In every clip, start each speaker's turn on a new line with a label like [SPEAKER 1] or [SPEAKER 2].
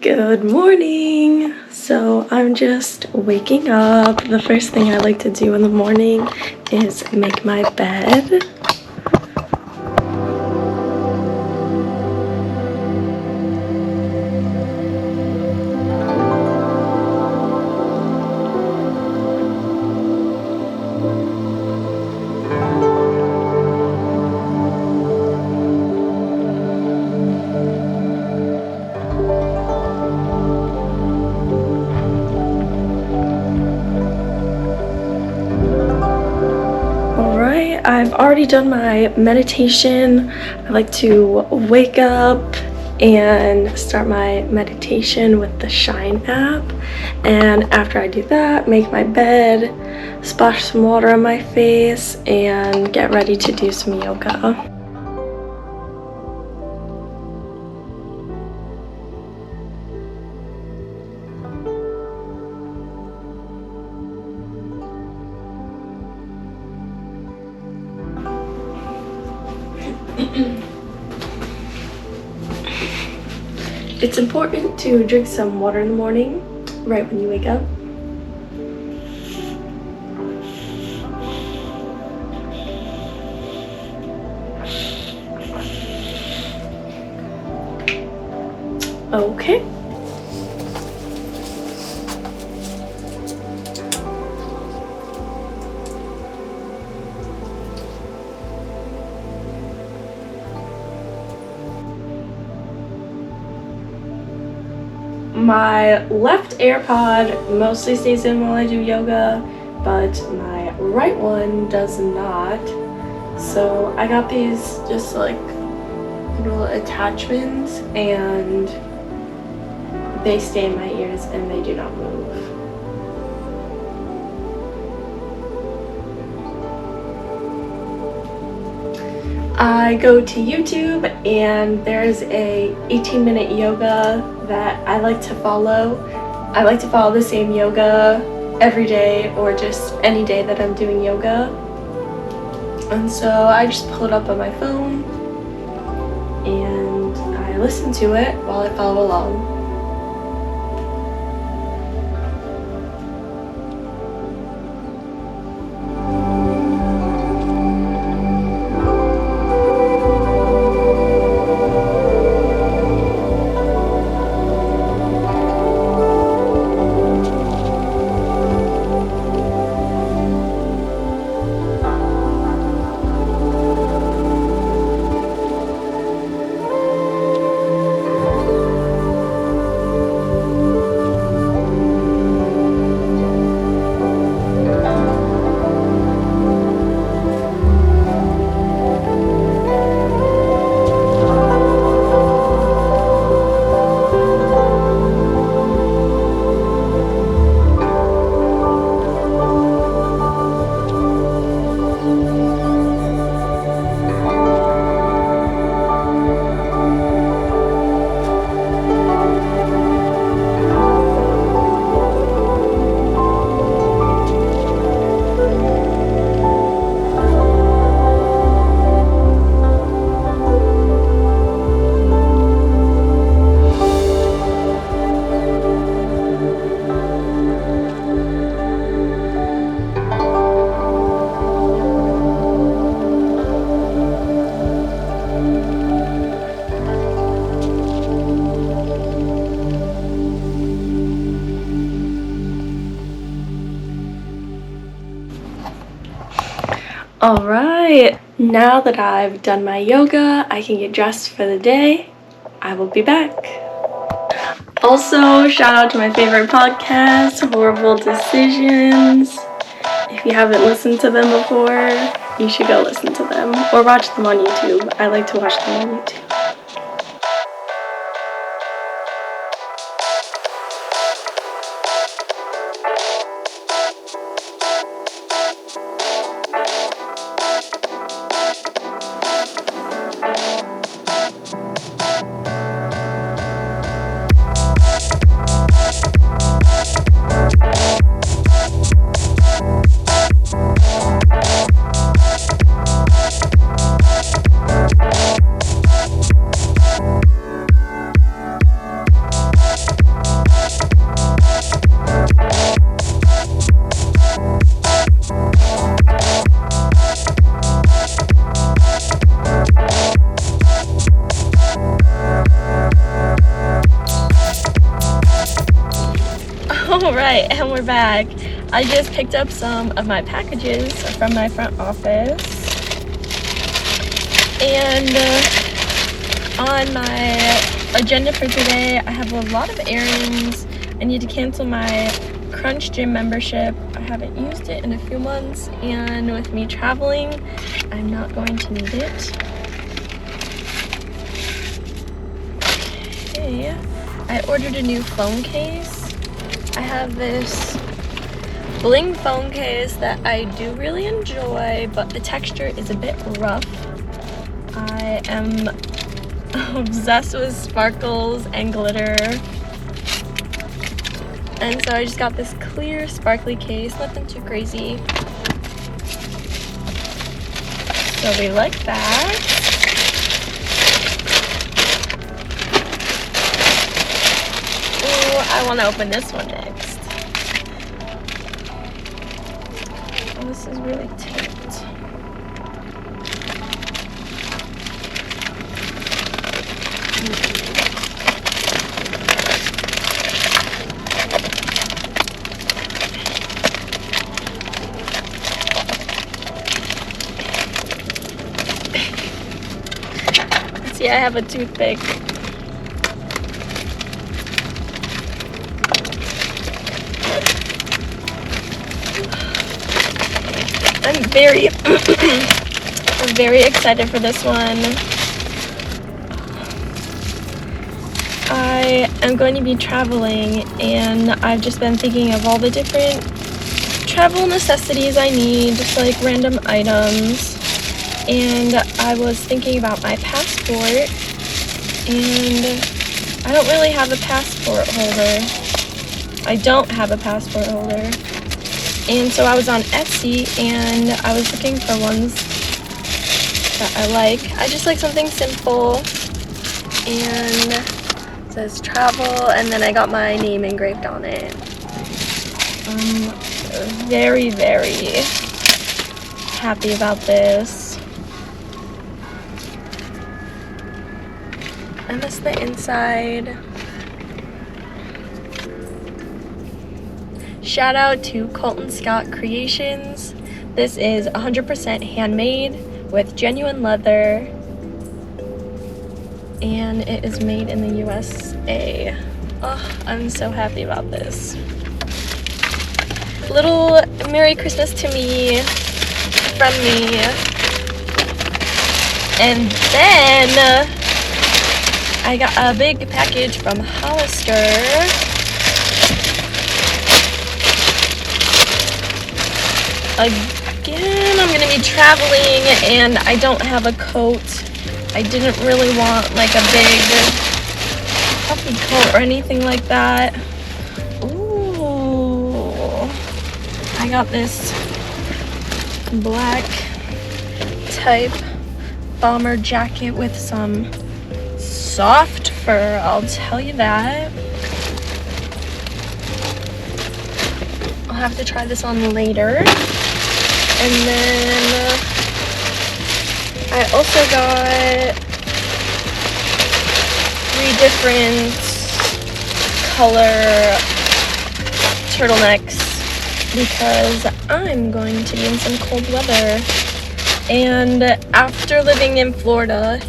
[SPEAKER 1] Good morning! So I'm just waking up. The first thing I like to do in the morning is make my bed. I've already done my meditation. I like to wake up and start my meditation with the Shine app. And after I do that, make my bed, splash some water on my face, and get ready to do some yoga. It's important to drink some water in the morning, right when you wake up. Okay. My left AirPod mostly stays in while I do yoga, but my right one does not. So I got these just like little attachments and they stay in my ears and they do not move. I go to YouTube and there's a 18-minute yoga that I like to follow. I like to follow the same yoga every day or just any day that I'm doing yoga. And so I just pull it up on my phone and I listen to it while I follow along. Alright, now that I've done my yoga, I can get dressed for the day. I will be back. Also, shout out to my favorite podcast, Whoreible Decisions. If you haven't listened to them before, you should go listen to them or watch them on YouTube. I like to watch them on YouTube. Alright, and we're back. I just picked up some of my packages from my front office. And on my agenda for today, I have a lot of errands. I need to cancel my Crunch Gym membership. I haven't used it in a few months, and with me traveling, I'm not going to need it. Okay, I ordered a new phone case. I have this bling phone case that I do really enjoy, but the texture is a bit rough. I am obsessed with sparkles and glitter. And so I just got this clear, sparkly case, nothing too crazy. So we like that. Oh, I want to open this one next. Oh, this is really tight. See, I have a toothpick. I'm very, very excited for this one. I am going to be traveling, and I've just been thinking of all the different travel necessities I need, just like random items. And I was thinking about my passport, and I don't really have a passport holder. I don't have a passport holder. And so I was on Etsy, and I was looking for ones that I like. I just like something simple, and it says travel, and then I got my name engraved on it. I'm very, very happy about this. I miss the inside. Shout out to Colton Scott Creations. This is 100% handmade with genuine leather, and it is made in the USA. Oh, I'm so happy about this. Little Merry Christmas to me from me. And then I got a big package from Hollister. Again, I'm gonna be traveling, and I don't have a coat. I didn't really want like a big puffy coat or anything like that. Ooh, I got this black type bomber jacket with some soft fur, I'll tell you that. I'll have to try this on later. And then I also got 3 different color turtlenecks because I'm going to be in some cold weather. And after living in Florida,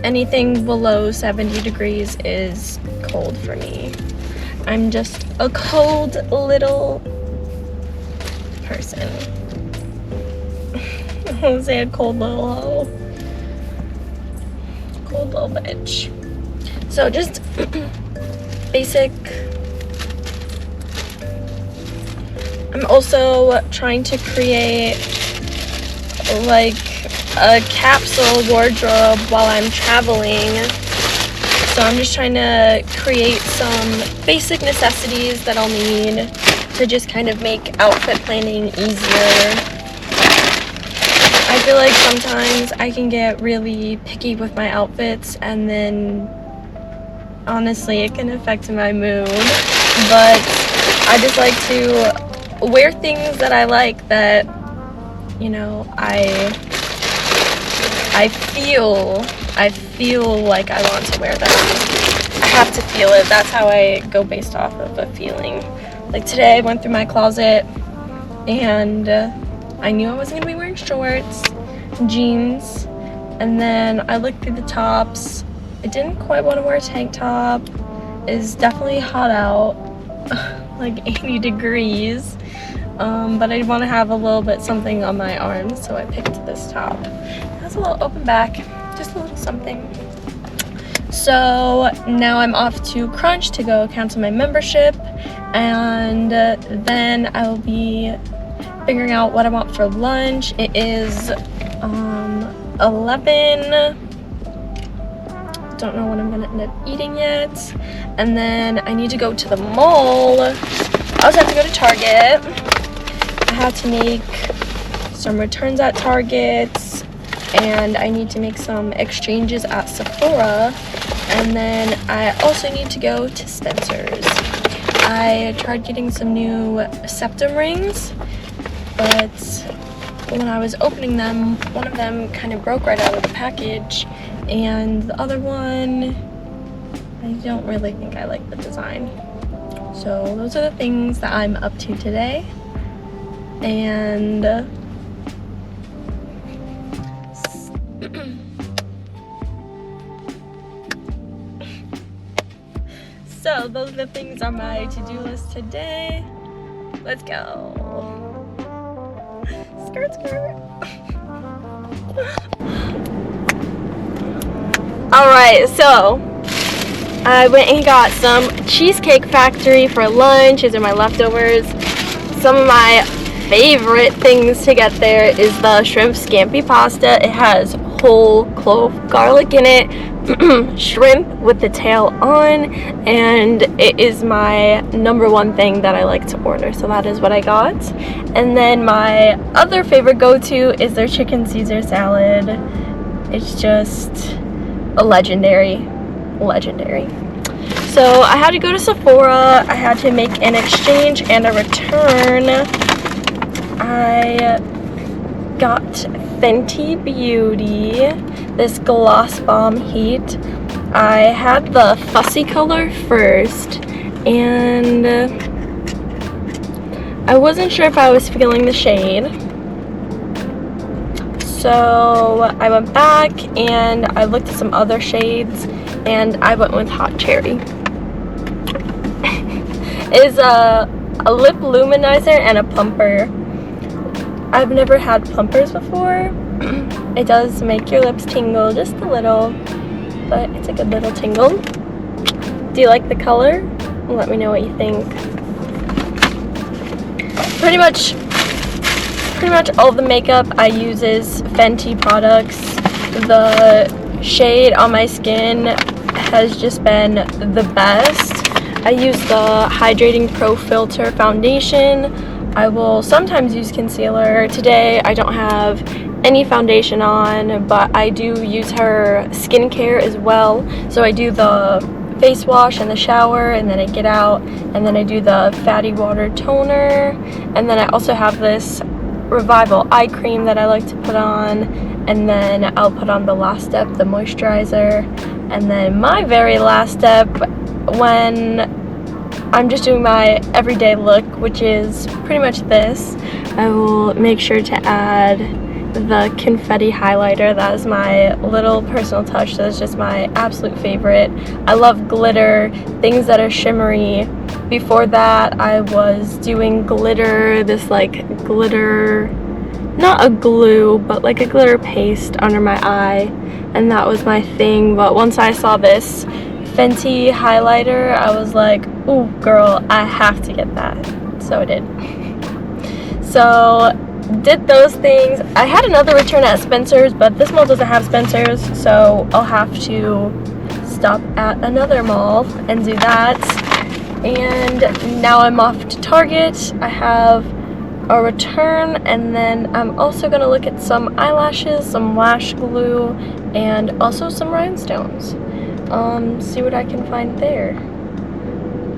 [SPEAKER 1] anything below 70 degrees is cold for me. I'm just a cold little person. I want to say a cold little bitch. So just basic. I'm also trying to create like a capsule wardrobe while I'm traveling. So I'm just trying to create some basic necessities that I'll need to just kind of make outfit planning easier. I feel like sometimes I can get really picky with my outfits, and then honestly it can affect my mood. But I just like to wear things that I like, that, you know, I feel like I want to wear them. I have to feel it. That's how I go, based off of a feeling. Like today I went through my closet and I knew I wasn't gonna be wearing shorts, jeans, and then I looked through the tops. I didn't quite want to wear a tank top. It's definitely hot out, like 80 degrees. But I want to have a little bit something on my arms, so I picked this top. It has a little open back, just a little something. So now I'm off to Crunch to go cancel my membership, and then I will be figuring out what I want for lunch. It is 11. Don't know what I'm gonna end up eating yet. And then I need to go to the mall. I also have to go to Target. I have to make some returns at Target, and I need to make some exchanges at Sephora, and then I also need to go to Spencer's. I tried getting some new septum rings, but when I was opening them, one of them kind of broke right out of the package, and the other one, I don't really think I like the design. So those are the things that I'm up to today. And so those are the things on my to-do list today. Let's go. Skirt, skirt. Alright, so I went and got some Cheesecake Factory for lunch. These are my leftovers. Some of my favorite things to get there is the shrimp scampi pasta. It has whole clove garlic in it, shrimp with the tail on, and it is my #1 thing that I like to order, so that is what I got. And then my other favorite go-to is their chicken Caesar salad. It's just a legendary. So I had to go to Sephora. I had to make an exchange and a return. I got Fenty Beauty, this Gloss Bomb Heat. I had the fussy color first, and I wasn't sure if I was feeling the shade. So I went back and I looked at some other shades, and I went with Hot Cherry. It is a lip luminizer and a plumper. I've never had plumpers before. It does make your lips tingle just a little, but it's a good little tingle. Do you like the color? Let me know what you think. Pretty much all the makeup I use is Fenty products. The shade on my skin has just been the best. I use the Hydrating Pro Filter foundation. I will sometimes use concealer. Today I don't have any foundation on, but I do use her skincare as well. So I do the face wash in the shower, and then I get out, and then I do the fatty water toner, and then I also have this Revival eye cream that I like to put on, and then I'll put on the last step, the moisturizer, and then my very last step when I'm just doing my everyday look, which is pretty much this. I will make sure to add the confetti highlighter. That is my little personal touch. That's just my absolute favorite. I love glitter, things that are shimmery. Before that, I was doing glitter, this like glitter, not a glue, but like a glitter paste under my eye, and that was my thing. But once I saw this Fenty highlighter, I was like, ooh girl, I have to get that. So I did. So did those things. I had another return at Spencer's, but this mall doesn't have Spencer's, so I'll have to stop at another mall and do that. And now I'm off to Target. I have a return, and then I'm also gonna look at some eyelashes, some lash glue, and also some rhinestones. See what I can find there.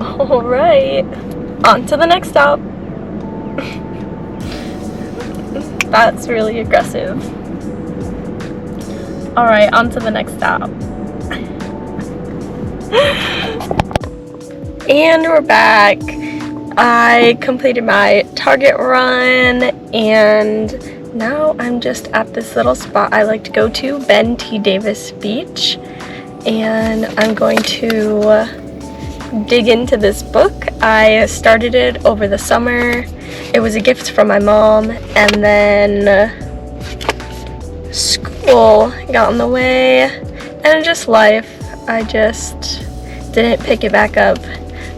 [SPEAKER 1] Alright, on to the next stop. That's really aggressive. Alright, on to the next stop. And we're back. I completed my Target run, and now I'm just at this little spot I like to go to, Ben T. Davis Beach, and I'm going to dig into this book. I started it over the summer. It was a gift from my mom, and then school got in the way, and just life. I just didn't pick it back up.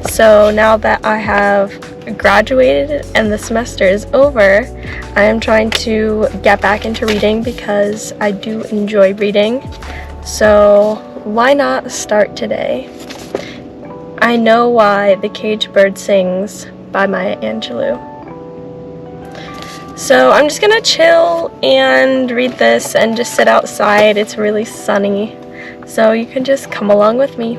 [SPEAKER 1] So now that I have graduated and the semester is over, I am trying to get back into reading because I do enjoy reading. So why not start today? I Know Why the Caged Bird Sings by Maya Angelou. So I'm just gonna chill and read this and just sit outside. It's really sunny, so you can just come along with me.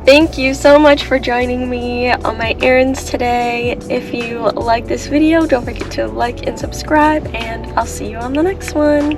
[SPEAKER 1] Thank you so much for joining me on my errands today. If you like this video, don't forget to like and subscribe, and I'll see you on the next one.